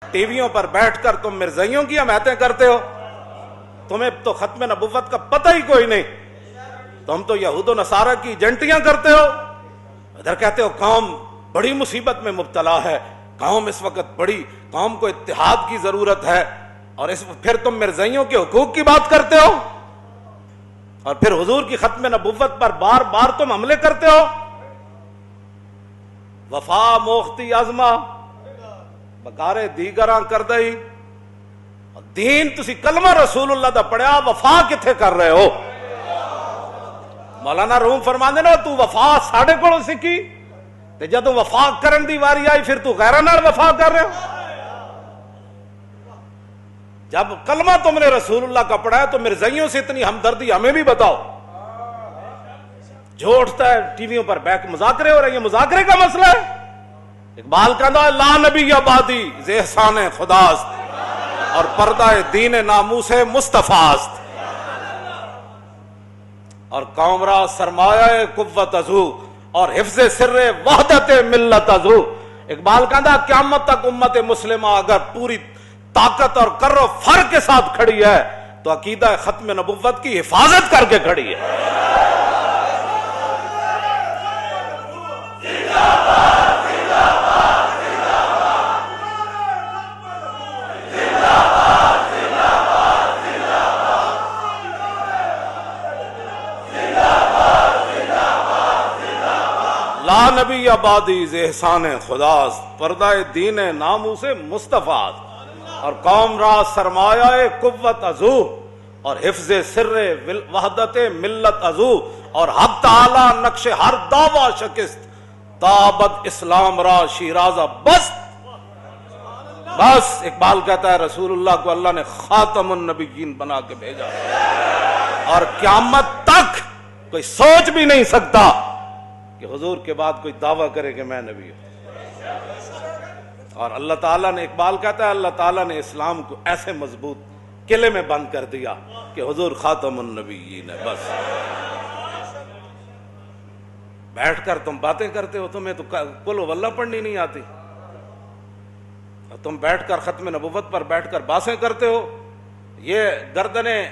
T ویوں پر بیٹھ کر تم مرزائیوں کی حمایتیں کرتے ہو، تمہیں تو ختم نبوت کا پتہ ہی کوئی نہیں، تم تو یہود و نصارہ کی ایجنٹیاں کرتے ہو، ادھر کہتے ہو قوم بڑی مصیبت میں مبتلا ہے، قوم اس وقت بڑی، قوم کو اتحاد کی ضرورت ہے، اور پھر تم مرزائیوں کے حقوق کی بات کرتے ہو، اور پھر حضور کی ختم نبوت پر بار بار تم حملے کرتے ہو۔ وفا موختی ازما بکارے دیگراں کر دئی، دین تسی کلمہ رسول اللہ دا پڑھیا، وفا کتھے کر رہے ہو؟ مولانا روم فرماندے نا تو وفا ساڑھے کولوں سکھی تے جدوں وفا کرن دی واری آئی پھر تو غیراں نال وفا کر رہے ہو۔ جب کلمہ تم نے رسول اللہ کا پڑھا ہے تو مرزائیوں سے اتنی ہمدردی ہمیں بھی بتاؤ۔ جو اٹھتا ہے ٹی ویوں پر بیٹھ مذاکرے ہو رہے ہیں، یہ مذاکرے کا مسئلہ ہے؟ اقبال کہتا ہے لا نبی آبادی ز احسان خداست، اور پردہ دین ناموس مصطفیٰ است، اور قوم را سرمایہ قوت ازو، اور حفظ سر وحدت ملت ازو۔ اقبال کہتا ہے قیامت تک امت مسلمہ اگر پوری طاقت اور کر و فر کے ساتھ کھڑی ہے تو عقیدہ ختم نبوت کی حفاظت کر کے کھڑی ہے۔ لا نبی آبادی ز احسان خداست، پردہ دین ناموس مصطفیٰ، اور قوم را سرمایہ قوت ازو، اور حفظ سر وحدت ملت ازو، اور حق تعالی نقش ہر دعویٰ شکست، تابت اسلام را شیرازہ بست۔ بس اقبال کہتا ہے رسول اللہ کو اللہ نے خاتم النبیین بنا کے بھیجا، اور قیامت تک کوئی سوچ بھی نہیں سکتا کہ حضور کے بعد کوئی دعویٰ کرے کہ میں نبی ہوں۔ اور اللہ تعالیٰ نے، اقبال کہتا ہے اللہ تعالیٰ نے اسلام کو ایسے مضبوط قلعے میں بند کر دیا کہ حضور خاتم النبیین ہے۔ بس بیٹھ کر تم باتیں کرتے ہو، تمہیں تو قل واللہ پڑھنی نہیں آتی، اور تم بیٹھ کر ختم نبوت پر بیٹھ کر باتیں کرتے ہو۔ یہ گردنیں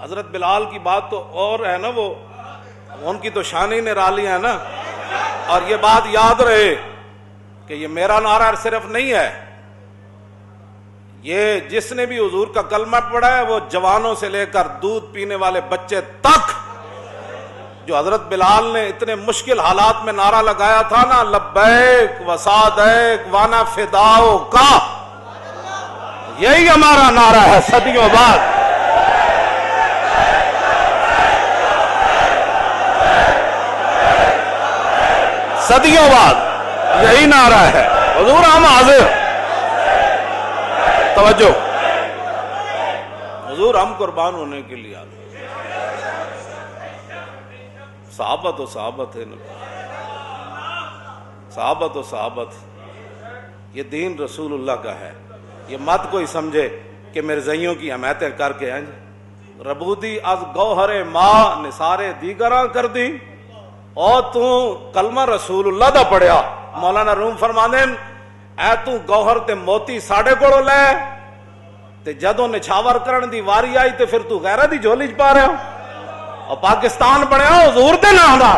حضرت بلال کی بات تو اور ہے نا، وہ ان کی تو شان ہی نرالی ہے نا، اور یہ بات یاد رہے کہ یہ میرا نعرہ صرف نہیں ہے، یہ جس نے بھی حضور کا کلمہ پڑھا ہے وہ جوانوں سے لے کر دودھ پینے والے بچے تک، جو حضرت بلال نے اتنے مشکل حالات میں نعرہ لگایا تھا نا، لبیک و سعدیک وانا فداؤ کا، یہی ہمارا نعرہ ہے صدیوں بعد۔ صدیوں بعد یہی نعرہ ہے، حضور ہم حاضر، توجہ، حضور ہم قربان ہونے کے لیے آتے۔ صحابہ تو صحابت ہے، صحابہ تو صحابت، یہ دین رسول اللہ کا ہے۔ یہ مت کوئی سمجھے کہ مرزائیوں کی حمایتیں کر کے ہیں ربودی از گوہر ماں نثارے دیگراں کر دی، اور تو کلمہ رسول اللہ دا پڑھیا۔ مولانا روم فرماندے اے تو گوہر تے موتی ساڑھے کوڑوں لے تے جدوں نچھاور کرن دی واری آئی تے پھر تو غیرہ دی جھولی چ پا رہے ہو، اور پاکستان بنیا حضور دے نام دا،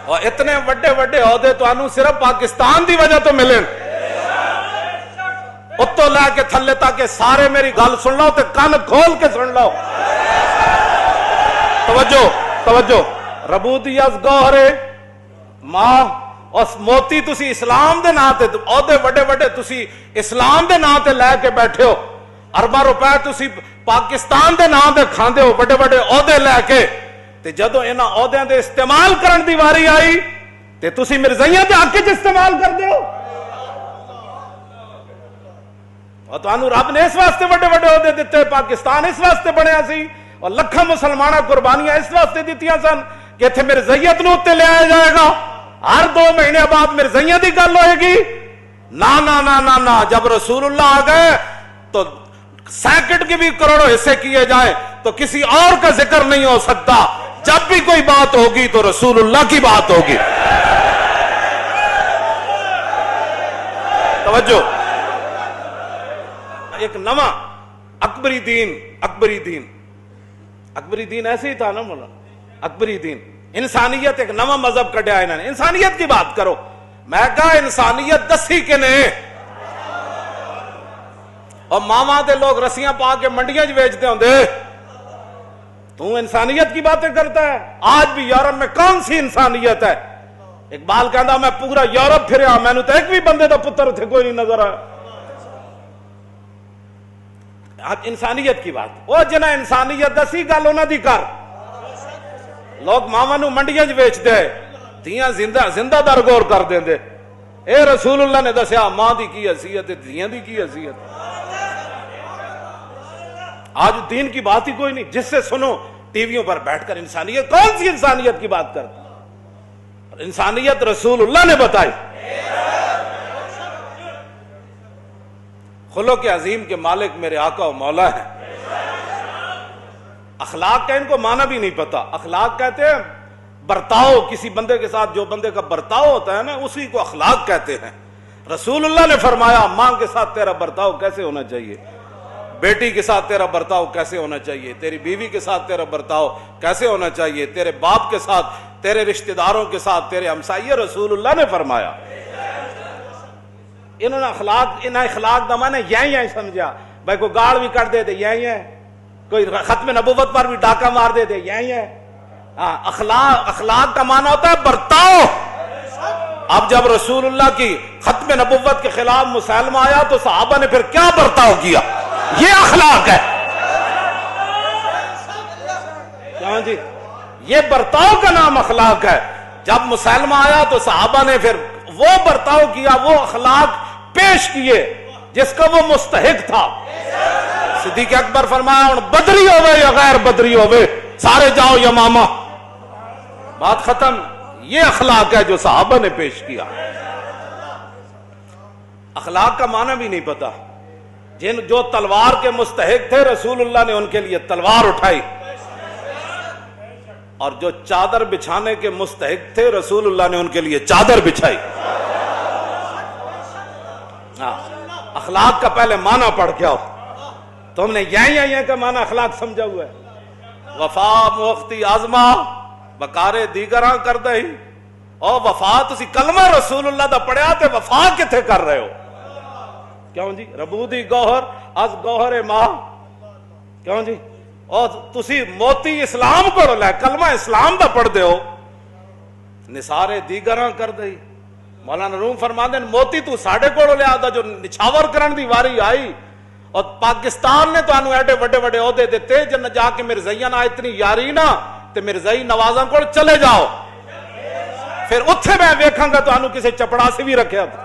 اور اتنے وڈے وڈے عہدے تو انو صرف پاکستان دی وجہ تو ملیں۔ اتو لے کے تھلے تاکہ سارے میری گل سن لو تے کان کھول کے سن لو۔ توجہ توجہ، ربودی از گوہرے ماں، اس موتی تسی اسلام دے نام تے عہدے وڈے وڈے تسی اسلام دے نام تے لے کے بیٹھے ہو، ارباں روپے تسی پاکستان دے نام تے کھاندے ہو وڈے وڈے عہدے لے کے، تے جدوں انہاں عہدیاں دے استعمال کرن دی واری آئی تے تسی مرزائیاں دے حق وچ استعمال کردے ہو۔ اور تانوں رب نے اس واسطے وڈے وڈے عہدے دتے، پاکستان اس واسطے بنیا سی، اور لکھاں مسلمانہ قربانیاں اس واسطے دیتیاں سن کہ اتنے مرزائیت نو تے لے آیا جائے گا، ہر 2 مہینے بعد مرزائیاں دی گل ہوئے گی۔ نا نا نا نا نا، جب رسول اللہ آ گئے تو سیکنڈ کے بھی کروڑوں حصے کیے جائیں تو کسی اور کا ذکر نہیں ہو سکتا، جب بھی کوئی بات ہوگی تو رسول اللہ کی بات ہوگی۔ توجہ. ایک نواں اکبری دین ایسے ہی تھا نا مولانا. اکبری دین انسانیت ایک نواں مذہب کڈیا انہوں نے. انسانیت کی بات کرو. میں کہا انسانیت دسی کے نے اور ماما دے لوگ رسیاں پا کے منڈیاں ویچتے ہوں دے. تو انسانیت کی باتیں کرتا ہے. آج بھی یورپ میں کون سی انسانیت ہے؟ اقبال کہندا میں پورا یورپ پھریا میں نے تو ایک بھی بندے دا پتر اتنے کوئی نہیں نظر آیا. انسانیت کی بات وہ جنہ انسانیت دسی گل انہاں دی کر. لوگ ماما نو منڈیاں ویچ دے دھیاں زندہ در غور کر دیں دے. اے رسول اللہ نے دسیا ماں دی کی حیثیت ہے دھیاں دی کی حیثیت. آج دین کی بات ہی کوئی نہیں. جس سے سنو ٹی ویوں پر بیٹھ کر انسانیت. کون سی انسانیت کی بات کرتا؟ انسانیت رسول اللہ نے بتائی. خلق عظیم کے مالک میرے آقا و مولا ہے. اخلاق کا ان کو معنی بھی نہیں پتا. اخلاق کہتے ہیں برتاؤ. کسی بندے کے ساتھ جو بندے کا برتاؤ ہوتا ہے نا اسی کو اخلاق کہتے ہیں. رسول اللہ نے فرمایا ماں کے ساتھ تیرا برتاؤ کیسے ہونا چاہیے, بیٹی کے ساتھ تیرا برتاؤ کیسے ہونا چاہیے, تیری بیوی کے ساتھ تیرا برتاؤ کیسے ہونا چاہیے, تیرے باپ کے ساتھ, تیرے رشتہ داروں کے ساتھ, تیرے ہمسائیے. رسول اللہ نے فرمایا. انہوں نے اخلاق دا معنی یہی سمجھا. بھائی کوئی گاڑ بھی کر دے دے یہی ہے, کوئی ختم نبوت پر بھی ڈاکہ مار دے دے یہی ہے. اخلاق کا معنی ہوتا ہے برتاؤ. اب جب رسول اللہ کی ختم نبوت کے خلاف مسلمہ آیا تو صحابہ نے پھر کیا برتاؤ کیا؟ یہ اخلاق ہے. کیوں جی؟ یہ برتاؤ کا نام اخلاق ہے. جب مسلمہ آیا تو صحابہ نے پھر وہ برتاؤ کیا, وہ اخلاق پیش کیے جس کا وہ مستحق تھا. صدیق اکبر فرمایا ہن بدری ہوئے یا غیر بدری ہوئے سارے جاؤ یمامہ. بات ختم. یہ اخلاق ہے جو صحابہ نے پیش کیا. اخلاق کا معنی بھی نہیں پتا. جو تلوار کے مستحق تھے رسول اللہ نے ان کے لیے تلوار اٹھائی, اور جو چادر بچھانے کے مستحق تھے رسول اللہ نے ان کے لیے چادر بچھائی. اخلاق کا پہلے معنی پڑھ کے آؤ. تم نے یہی کا معنی اخلاق سمجھا ہوا ہے. وفا موختی آزما بکارے دیگراں کر دہی. اور وفا تسی کلمہ رسول اللہ دا پڑھیا تے وفا کتھے کر رہے ہو؟ کیوں جی؟ ربودی گوہر از گوہر ماں. کیوں جی؟ اور تسی موتی اسلام کو لے کلمہ اسلام دا پڑھ دے ہو, نثارے دیگراں کر دئی. مولانا روم فرماندے موتی تو ساڑے کو لے آدھا جو نچھاور کرن دی واری آئی. اور پاکستان نے تو انہوں ایڈے وڈے وڈے عہدے دیتے جن جا کے مرزائیاں نہ اتنی یاری نہ تے مرزائی نوازاں کو چلے جاؤ. پھر اتھے میں ویکھاں گا تو انہوں کسے چپڑا سے بھی رکھے تھا.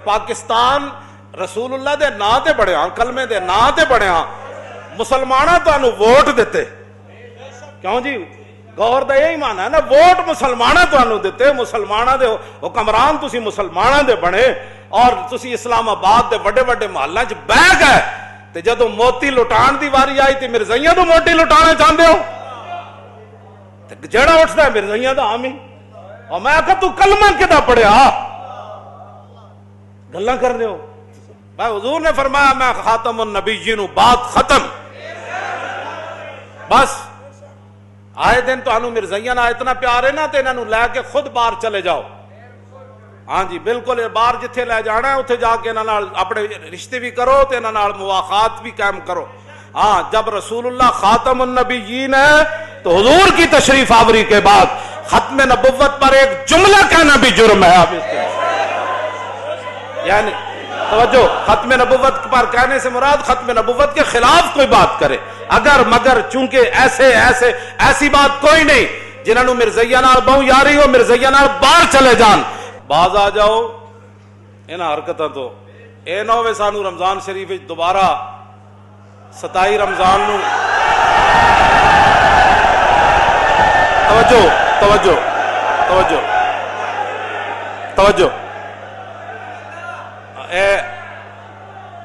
پاکستان رسول اللہ دے نا تے بڑے ہاں, کلمے دے نا تے بڑے ہاں, مسلمانہ تو انہوں ووٹ دیتے. کیوں جی؟ گور دا یہی معنی ہے نا, ووٹ مسلمانہ تو انہوں دیتے. مسلمانہ دے حکمران تسی مسلمانہ دے بنے, اور تسی اسلام آباد دے وڈے وڈے محلہ چ بہ گئے تے جدو موتی لٹان دی واری آئی تے مرزائیاں تو موتی لٹانا چاہتے ہو. جڑا اٹھتا ہے مرزائیاں دا حامی. اور میں کہا تو کلمہ کدا پڑھیا گلاں کر دے ہو. بھائی حضور نے فرمایا میں خاتم النبیین ہوں, بات ختم. بس آئے دن تو انہوں مرزائیاں نہ اتنا پیار ہے نا تے انہوں لے کے خود باہر چلے جاؤ. ہاں جی بالکل, باہر جتھے لے جانا ہے اتھے جا کے انہوں اپنے رشتے بھی کرو تے انہوں مواخات بھی قائم کرو. ہاں جب رسول اللہ خاتم النبیین ہے تو حضور کی تشریف آوری کے بعد ختم نبوت پر ایک جملہ کہنا بھی جرم ہے. آپ اس کے یعنی توجہ, ختم نبوت پر کہنے سے مراد ختم نبوت کے خلاف کوئی بات کرے اگر مگر, چونکہ ایسی بات کوئی نہیں جنہوں مرزائیاں نال بہو یاری ہو مرزائیاں نال باہر چلے جان. باز آ جاؤ انہاں حرکتاں تو. اے نہ ہوئے سانو رمضان شریف دوبارہ 27 رمضان نو توجہ توجہ توجہ توجہ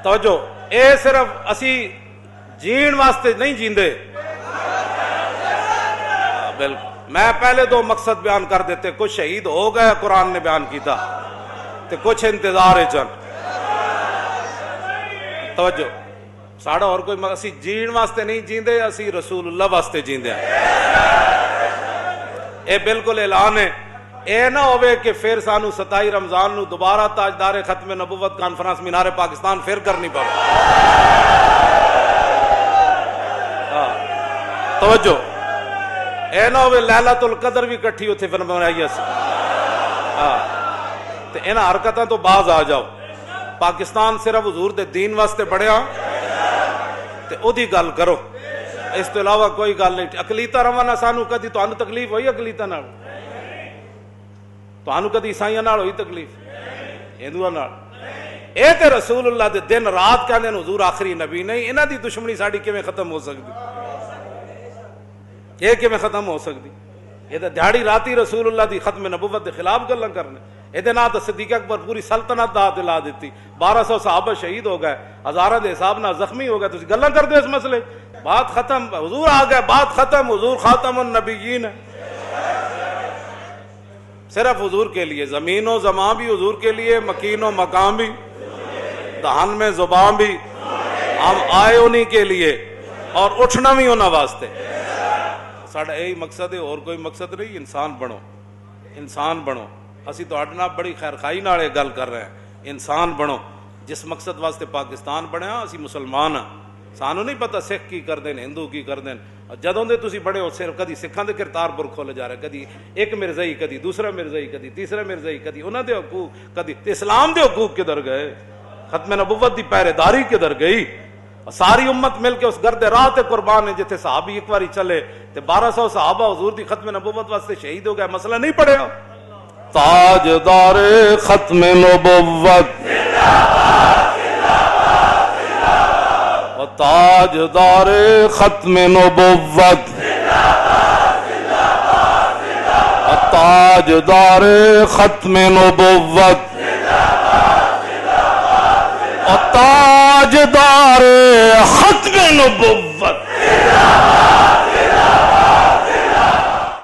توجہ اے صرف اسی جین واسطے نہیں جیندے. بالکل میں پہلے دو مقصد بیان کر دیتے، کچھ شہید ہو گئے قرآن نے بیان کیتا تے کچھ انتظار ہے چن توجہ ساڑا اور کوئی اسی جین واسطے نہیں جیندے، اسی رسول اللہ واسطے جیندے ہیں۔ اے بالکل اعلان ہے، اے نہ ہوئے کہ پھر سانو 27 رمضان نو دوبارہ تاجدار ختم نبوت کانفرنس مینار پاکستان پھر کرنی پڑے۔ توجہ اے نہ ہوئے لیلۃ القدر بھی کٹھی اتھے پھر بنائی اسی تے انہاں حرکتاں تو باز آ جاؤ۔ پاکستان صرف حضور دے دین واسطے بڑھیا تے او دی گل کرو، اس تو علاوہ کوئی گل نہیں۔ اقلیتاں روانا سانو کدی تانوں تکلیف ہوئی اقلیتاں نال؟ تانوں کدی عیسائیاں نال ہوئی تکلیف؟ ہندوؤں نال؟ اے تے رسول اللہ دے دن رات کہندے حضور آخری نبی نہیں، انہاں دی دشمنی ساڈی کیویں ختم ہو سکدی؟ یہ کیویں ختم ہو سکدی؟ یہ تے دیہڑی راتی رسول اللہ دی ختم نبوت دے خلاف گلاں کرنے۔ یہ نہ تو صدیق اکبر پوری سلطنت دا دلا دیتی، 1200 صحابہ شہید ہو گئے، ہزاراں دے حساب نہ زخمی ہو گئے، تسی گلاں کردے اس مسئلے؟ بات ختم، حضور آ گئے، بات ختم، حضور خاتم النبیین ہے۔ صرف حضور کے لیے، زمین و زمان بھی حضور کے لیے، مکین و مقام بھی، دہن میں زبان بھی، ہم آئے انہی کے لیے اور اٹھنا بھی انہاں واسطے۔ ساڑھا یہی مقصد ہے، اور کوئی مقصد نہیں۔ انسان بنو، انسان بنو۔ اسی تو اڈنا بڑی خیر خائی نال یہ گل کر رہے ہیں، انسان بنو۔ جس مقصد واسطے پاکستان بنیا اسی مسلمان ہاں، سانو نہیں پتہ سکھ کی کر دین، ہندو کی کر دین۔ جدوں دے تسی بڑے ہو صرف کدی سکھاں دے کرتارپور کھولے جا رہے، کدی ایک مرزائی، کدی دوسرا مرزائی، کدی تیسرا مرزائی، کدی انہاں دے حقوق، کدی اسلام دے حقوق کدھر گئے؟ ختم نبوت دی پہرے داری کدھر گئی؟ ساری امت مل کے اس گرد راہ تے قربان ہے جتھے صحابی ایک باری چلے تے 1200 صحابہ حضور دی ختم نبوت واسطے شہید ہو گئے، مسئلہ نہیں پڑھیا؟ تاجدار ختم نبوت و تاجدار ختم نبوت و تاجدار ختم نبوت و تاجدار ختم نبوت